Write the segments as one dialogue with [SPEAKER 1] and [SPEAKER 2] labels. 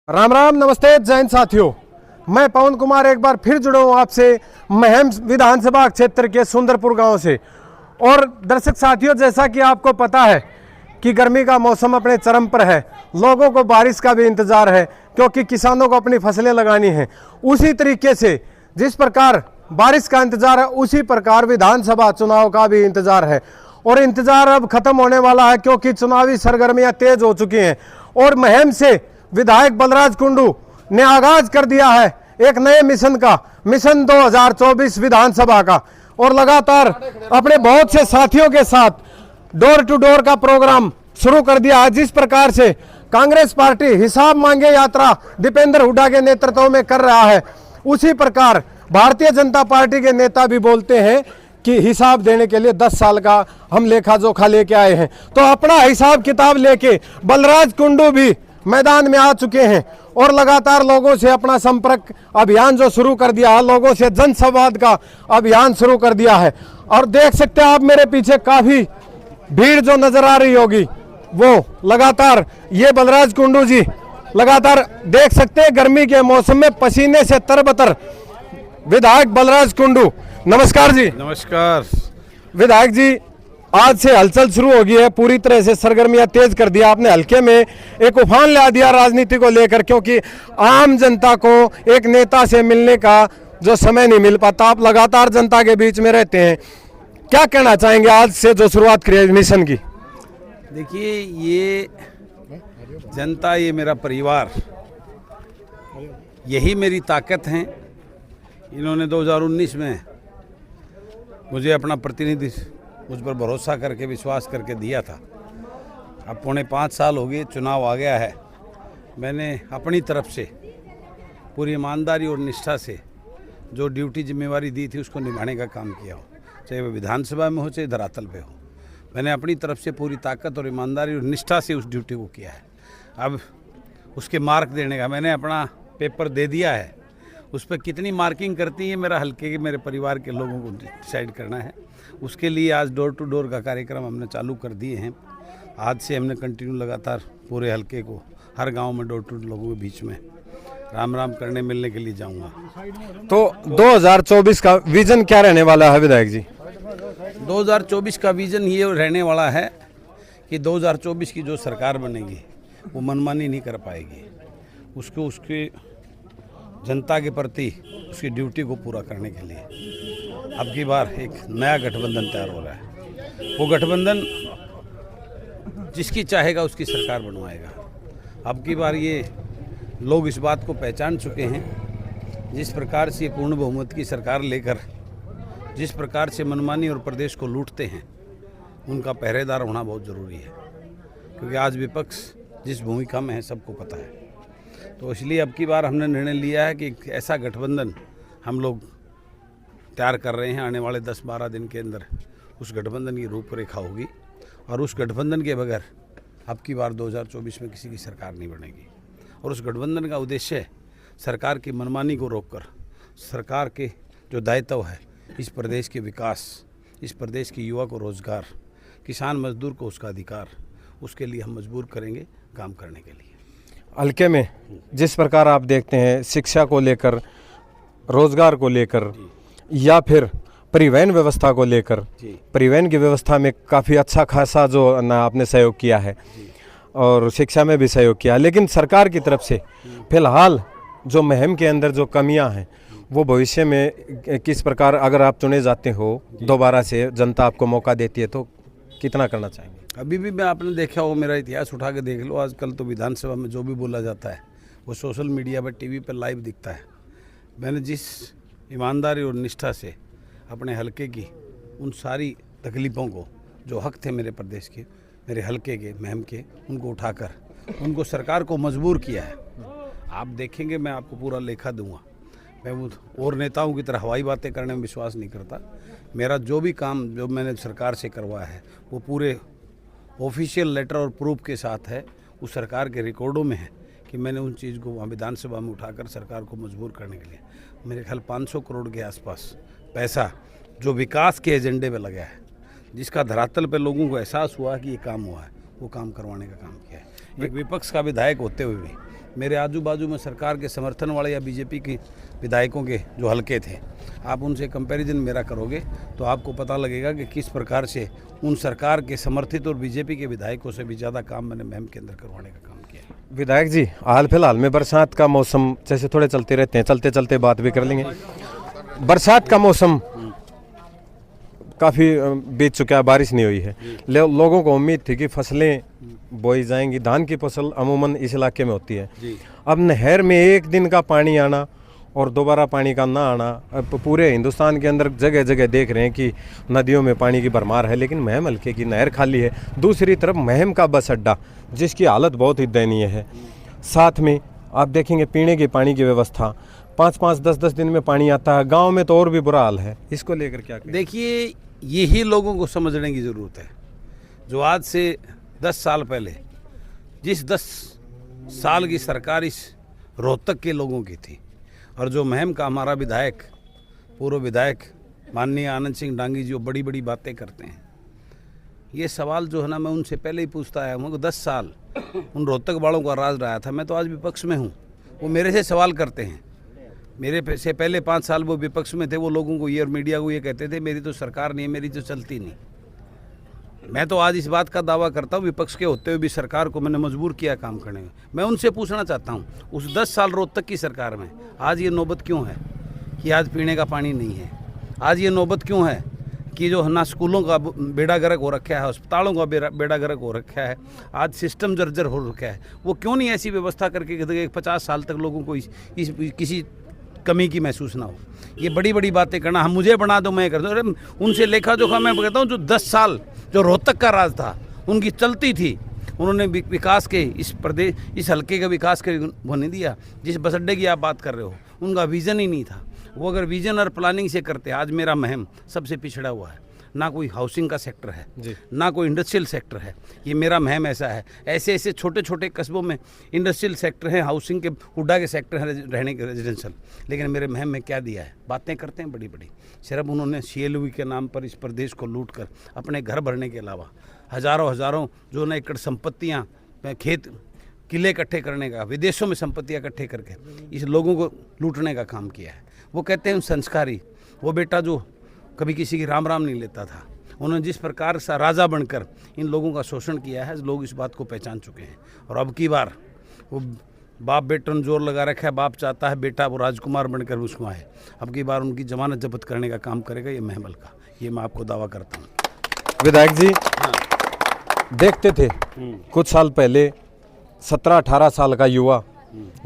[SPEAKER 1] राम राम, नमस्ते, जैन साथियों। मैं पवन कुमार एक बार फिर जुड़ा हूँ आपसे महम विधानसभा क्षेत्र के सुंदरपुर गांव से। और दर्शक साथियों, जैसा कि आपको पता है कि गर्मी का मौसम अपने चरम पर है, लोगों को बारिश का भी इंतजार है क्योंकि किसानों को अपनी फसलें लगानी हैं। उसी तरीके से जिस प्रकार बारिश का इंतजार है, उसी प्रकार विधानसभा चुनाव का भी इंतजार है। और इंतजार अब खत्म होने वाला है क्योंकि चुनावी सरगर्मियां तेज हो चुकी हैं। और महम से विधायक बलराज कुंडू ने आगाज कर दिया है एक नए मिशन का, मिशन 2024 विधानसभा का। और लगातार अपने बहुत से साथियों के साथ डोर टू डोर का प्रोग्राम शुरू कर दिया है। जिस प्रकार से कांग्रेस पार्टी हिसाब मांगे यात्रा दीपेंद्र हुड्डा के नेतृत्व में कर रहा है, उसी प्रकार भारतीय जनता पार्टी के नेता भी बोलते हैं कि हिसाब देने के लिए 10 साल का हम लेखा जोखा लेके आए हैं। तो अपना हिसाब किताब लेके बलराज कुंडू भी मैदान में आ चुके हैं और लगातार लोगों से अपना संपर्क अभियान जो शुरू कर दिया है, लोगों से जनसंवाद का अभियान शुरू कर दिया है। और देख सकते हैं आप मेरे पीछे काफी भीड़ जो नजर आ रही होगी, वो लगातार ये बलराज कुंडू जी लगातार देख सकते हैं गर्मी के मौसम में पसीने से तरबतर विधायक बलराज कुंडू। नमस्कार जी।
[SPEAKER 2] नमस्कार
[SPEAKER 1] विधायक जी, आज से हलचल शुरू हो गई है, पूरी तरह से सरगर्मियां तेज कर दिया आपने। हल्के में एक उफान ला दिया राजनीति को लेकर, क्योंकि आम जनता को एक नेता से मिलने का जो समय नहीं मिल पाता। आप लगातार जनता के बीच में रहते हैं, क्या कहना चाहेंगे आज से जो शुरुआत करी मिशन की?
[SPEAKER 2] देखिए, ये जनता, ये मेरा परिवार, यही मेरी ताकत है। इन्होंने 2019 में मुझे अपना प्रतिनिधि मुझ पर भरोसा करके, विश्वास करके दिया था। अब पौने 5 साल हो गए, चुनाव आ गया है। मैंने अपनी तरफ से पूरी ईमानदारी और निष्ठा से जो ड्यूटी जिम्मेवारी दी थी उसको निभाने का काम किया हो, चाहे वो विधानसभा में हो चाहे धरातल पे हो। मैंने अपनी तरफ से पूरी ताकत और ईमानदारी और निष्ठा से उस ड्यूटी को किया है। अब उसके मार्क देने का मैंने अपना पेपर दे दिया है। उस पर कितनी मार्किंग करती है मेरा हल्के के, मेरे परिवार के लोगों को डिसाइड करना है। उसके लिए आज डोर टू डोर का कार्यक्रम हमने चालू कर दिए हैं। आज से हमने कंटिन्यू लगातार पूरे हल्के को, हर गांव में डोर टू डोर लोगों के बीच में राम राम करने मिलने के लिए जाऊंगा।
[SPEAKER 1] तो 2024 का विजन क्या रहने वाला है विधायक जी?
[SPEAKER 2] 2024 का विजन ये रहने वाला है कि 2024 की जो सरकार बनेगी वो मनमानी नहीं कर पाएगी। उसको उसके जनता के प्रति उसकी ड्यूटी को पूरा करने के लिए अब की बार एक नया गठबंधन तैयार हो रहा है। वो गठबंधन जिसकी चाहेगा उसकी सरकार बनवाएगा। अब की बार ये लोग इस बात को पहचान चुके हैं, जिस प्रकार से पूर्ण बहुमत की सरकार लेकर जिस प्रकार से मनमानी और प्रदेश को लूटते हैं, उनका पहरेदार होना बहुत ज़रूरी है। क्योंकि आज विपक्ष जिस भूमिका में है सबको पता है। तो इसलिए अब की बार हमने निर्णय लिया है कि एक ऐसा गठबंधन हम लोग तैयार कर रहे हैं। आने वाले 10-12 दिन के अंदर उस गठबंधन की रूपरेखा होगी और उस गठबंधन के बगैर अब की बार 2024 में किसी की सरकार नहीं बनेगी। और उस गठबंधन का उद्देश्य है सरकार की मनमानी को रोककर सरकार के जो दायित्व है, इस प्रदेश के विकास, इस प्रदेश के युवा को रोजगार, किसान मजदूर को उसका अधिकार, उसके लिए हम मजबूर करेंगे काम करने के लिए।
[SPEAKER 1] हल्के में जिस प्रकार आप देखते हैं शिक्षा को लेकर, रोजगार को लेकर, या फिर परिवहन व्यवस्था को लेकर, परिवहन की व्यवस्था में काफ़ी अच्छा खासा जो ना आपने सहयोग किया है और शिक्षा में भी सहयोग किया, लेकिन सरकार की तरफ से फिलहाल जो महम के अंदर जो कमियां हैं वो भविष्य में किस प्रकार, अगर आप चुने जाते हो दोबारा से, जनता आपको मौका देती है, तो कितना करना चाहेंगे?
[SPEAKER 2] अभी भी मैं, आपने देखा हो, मेरा इतिहास उठा के देख लो। आजकल तो विधानसभा में जो भी बोला जाता है वो सोशल मीडिया पर, टीवी पर लाइव दिखता है। मैंने जिस ईमानदारी और निष्ठा से अपने हलके की उन सारी तकलीफ़ों को, जो हक थे मेरे प्रदेश के, मेरे हलके के, महम के, उनको उठाकर उनको सरकार को मजबूर किया है। आप देखेंगे, मैं आपको पूरा लेखा दूंगा। मैं वो और नेताओं की तरह हवाई बातें करने में विश्वास नहीं करता। मेरा जो भी काम जो मैंने सरकार से करवाया है वो पूरे ऑफिशियल लेटर और प्रूफ के साथ है। उस सरकार के रिकॉर्डों में है कि मैंने उन चीज़ को वहाँ विधानसभा में उठाकर सरकार को मजबूर करने के लिए, मेरे ख्याल 500 करोड़ के आसपास पैसा जो विकास के एजेंडे पे लगा है, जिसका धरातल पे लोगों को एहसास हुआ कि ये काम हुआ है, वो काम करवाने का काम किया है। एक विपक्ष का विधायक होते हुए भी मेरे आजू बाजू में सरकार के समर्थन वाले या बीजेपी के विधायकों के जो हलके थे, आप उनसे कंपैरिजन मेरा करोगे तो आपको पता लगेगा कि किस प्रकार से उन सरकार के समर्थित और बीजेपी के विधायकों से भी ज़्यादा काम मैंने महम के अंदर करवाने का काम किया है।
[SPEAKER 1] विधायक जी, हाल फिलहाल में बरसात का मौसम जैसे थोड़े चलते रहते हैं, चलते चलते बात भी कर लेंगे। बरसात का मौसम काफ़ी बीत चुका है, बारिश नहीं हुई है। लोगों को उम्मीद थी कि फसलें बोई जाएंगी। धान की फसल अमूमन इस इलाके में होती है। अब नहर में एक दिन का पानी आना और दोबारा पानी का ना आना, अब पूरे हिंदुस्तान के अंदर जगह जगह देख रहे हैं कि नदियों में पानी की भरमार है, लेकिन महम हल्के की नहर खाली है। दूसरी तरफ महम का बस अड्डा जिसकी हालत बहुत ही दयनीय है। साथ में आप देखेंगे पीने के पानी की व्यवस्था, 5-5, 10-10 दिन में पानी आता है। गांव में तो और भी बुरा हाल है। इसको लेकर क्या कहें?
[SPEAKER 2] देखिए, यही लोगों को समझने की ज़रूरत है। जो आज से 10 साल पहले जिस 10 साल की सरकार इस रोहतक के लोगों की थी, और जो महम का हमारा विधायक, पूर्व विधायक माननीय आनंद सिंह डांगी जी वो बड़ी बड़ी बातें करते हैं। ये सवाल जो है ना, मैं उनसे पहले ही पूछता आया हूँ। 10 साल उन रोहतक वालों का राज रहा था। मैं तो आज विपक्ष में हूँ, वो मेरे से सवाल करते हैं। मेरे से पहले 5 साल वो विपक्ष में थे। वो लोगों को ये और मीडिया को ये कहते थे मेरी तो सरकार नहीं है, मेरी तो चलती नहीं। मैं तो आज इस बात का दावा करता हूँ, विपक्ष के होते हुए भी सरकार को मैंने मजबूर किया काम करने में। मैं उनसे पूछना चाहता हूँ, उस 10 साल रोहतक की सरकार में आज ये नौबत क्यों है कि आज पीने का पानी नहीं है? आज ये नौबत क्यों है कि जो ना स्कूलों का बेड़ा गर्क हो रखा है, अस्पतालों का बेड़ा गर्क हो रखा है, आज सिस्टम जर्जर हो रखा है? वो क्यों नहीं ऐसी व्यवस्था करके 50 साल तक लोगों को इस किसी कमी की महसूस ना हो? ये बड़ी बड़ी बातें करना, हम मुझे बना दो मैं कर दूँ। अरे उनसे लेखा जोखा मैं कहता हूँ, जो 10 साल जो रोहतक का राज था उनकी चलती थी, उन्होंने विकास के इस प्रदेश, इस हल्के का विकास के वो नहीं दिया। जिस बस अड्डे की आप बात कर रहे हो, उनका विज़न ही नहीं था। वो अगर विज़न और प्लानिंग से करते, आज मेरा महम सबसे पिछड़ा हुआ है। ना कोई हाउसिंग का सेक्टर है, ना कोई इंडस्ट्रियल सेक्टर है। ये मेरा महम ऐसा है। ऐसे ऐसे छोटे छोटे कस्बों में इंडस्ट्रियल सेक्टर हैं, हाउसिंग के हुड्डा के सेक्टर हैं, रहने के रेजिडेंशियल। लेकिन मेरे महम में क्या दिया है? बातें करते हैं बड़ी बड़ी। सिर्फ उन्होंने CLV के नाम पर इस प्रदेश को लूट कर अपने घर भरने के अलावा हज़ारों जो ना एकड़ संपत्तियाँ, खेत किले इकट्ठे करने का, विदेशों में संपत्तियाँ इकट्ठे करके इस लोगों को लूटने का काम किया है। वो कहते हैं संस्कारी, वो बेटा जो कभी किसी की राम नहीं लेता था, उन्होंने जिस प्रकार से राजा बनकर इन लोगों का शोषण किया है, लोग इस बात को पहचान चुके हैं। और अब की बार वो बाप बेटा ने जोर लगा रखा है, बाप चाहता है बेटा वो राजकुमार बनकर उसको आए। अब की बार उनकी जमानत जब्त करने का काम करेगा ये महमल का, ये मैं आपको दावा करता हूँ।
[SPEAKER 1] विधायक जी, देखते थे कुछ साल पहले 17-18 साल का युवा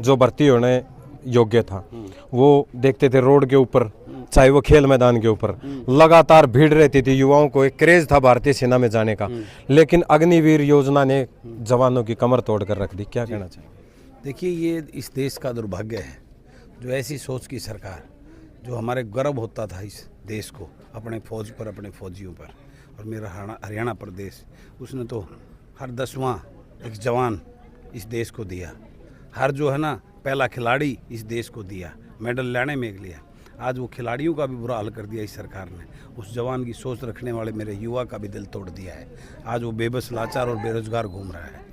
[SPEAKER 1] जो भर्ती होने योग्य था, वो देखते थे रोड के ऊपर, चाहे वो खेल मैदान के ऊपर, लगातार भीड़ रहती थी। युवाओं को एक क्रेज था भारतीय सेना में जाने का, लेकिन अग्निवीर योजना ने जवानों की कमर तोड़ कर रख दी। क्या कहना चाहिए?
[SPEAKER 2] देखिए, ये इस देश का दुर्भाग्य है जो ऐसी सोच की सरकार, जो हमारे गर्व होता था इस देश को अपने फौज पर, अपने फौजियों पर, और मेरा हरियाणा प्रदेश, उसने तो हर 10वां एक जवान इस देश को दिया, हर जो है ना पहला खिलाड़ी इस देश को दिया, मेडल लाने में लिया। आज वो खिलाड़ियों का भी बुरा हाल कर दिया इस सरकार ने। उस जवान की सोच रखने वाले मेरे युवा का भी दिल तोड़ दिया है। आज वो बेबस, लाचार और बेरोजगार घूम रहा है।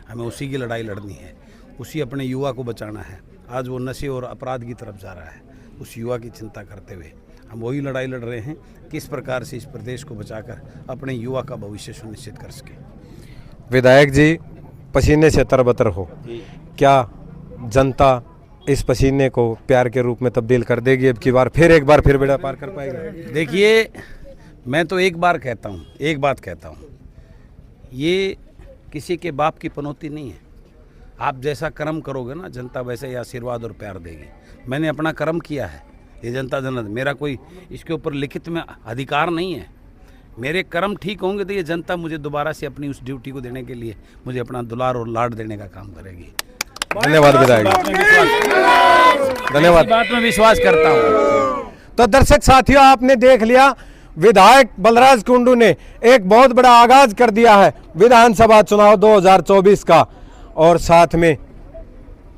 [SPEAKER 2] हमें उसी की लड़ाई लड़नी है, उसी अपने युवा को बचाना है। आज वो नशे और अपराध की तरफ जा रहा है। उस युवा की चिंता करते हुए हम वही लड़ाई लड़ रहे हैं, किस प्रकार से इस प्रदेश को बचाकर अपने युवा का भविष्य सुनिश्चित कर सके।
[SPEAKER 1] विधायक जी, पसीने से तरबतर हो, क्या जनता इस पसीने को प्यार के रूप में तब्दील कर देगी? अब की बार फिर बेड़ा पार कर पाएगा?
[SPEAKER 2] देखिए, मैं तो एक बात कहता हूँ, ये किसी के बाप की पनौती नहीं है। आप जैसा कर्म करोगे ना, जनता वैसे ही आशीर्वाद और प्यार देगी। मैंने अपना कर्म किया है, ये जनता जन्नत, मेरा कोई इसके ऊपर लिखित में अधिकार नहीं है। मेरे कर्म ठीक होंगे तो ये जनता मुझे दोबारा से अपनी उस ड्यूटी को देने के लिए मुझे अपना दुलार और लाड देने का काम करेगी।
[SPEAKER 1] धन्यवाद विधायक, धन्यवाद।
[SPEAKER 2] बात में विश्वास करता हूँ।
[SPEAKER 1] तो दर्शक साथियों, आपने देख लिया, विधायक बलराज कुंडू ने एक बहुत बड़ा आगाज कर दिया है विधानसभा चुनाव 2024 का। और साथ में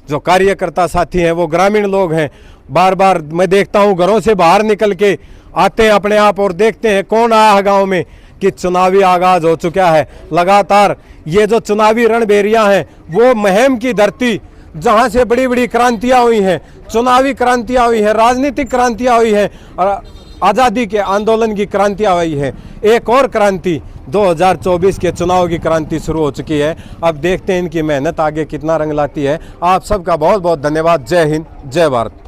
[SPEAKER 1] जो कार्यकर्ता साथी हैं वो ग्रामीण लोग हैं। बार बार मैं देखता हूं घरों से बाहर निकल के आते हैं अपने आप और देखते हैं कौन आया है गांव में, कि चुनावी आगाज हो चुका है। लगातार ये जो चुनावी रणभेरियां हैं वो महम की धरती जहां से बड़ी बड़ी क्रांतियां हुई हैं, चुनावी क्रांतियां हुई हैं, राजनीतिक क्रांतियां हुई हैं और आज़ादी के आंदोलन की क्रांतियां हुई हैं। एक और क्रांति 2024 के चुनाव की क्रांति शुरू हो चुकी है। अब देखते हैं इनकी मेहनत आगे कितना रंग लाती है। आप सबका बहुत बहुत धन्यवाद। जय हिंद, जय भारत।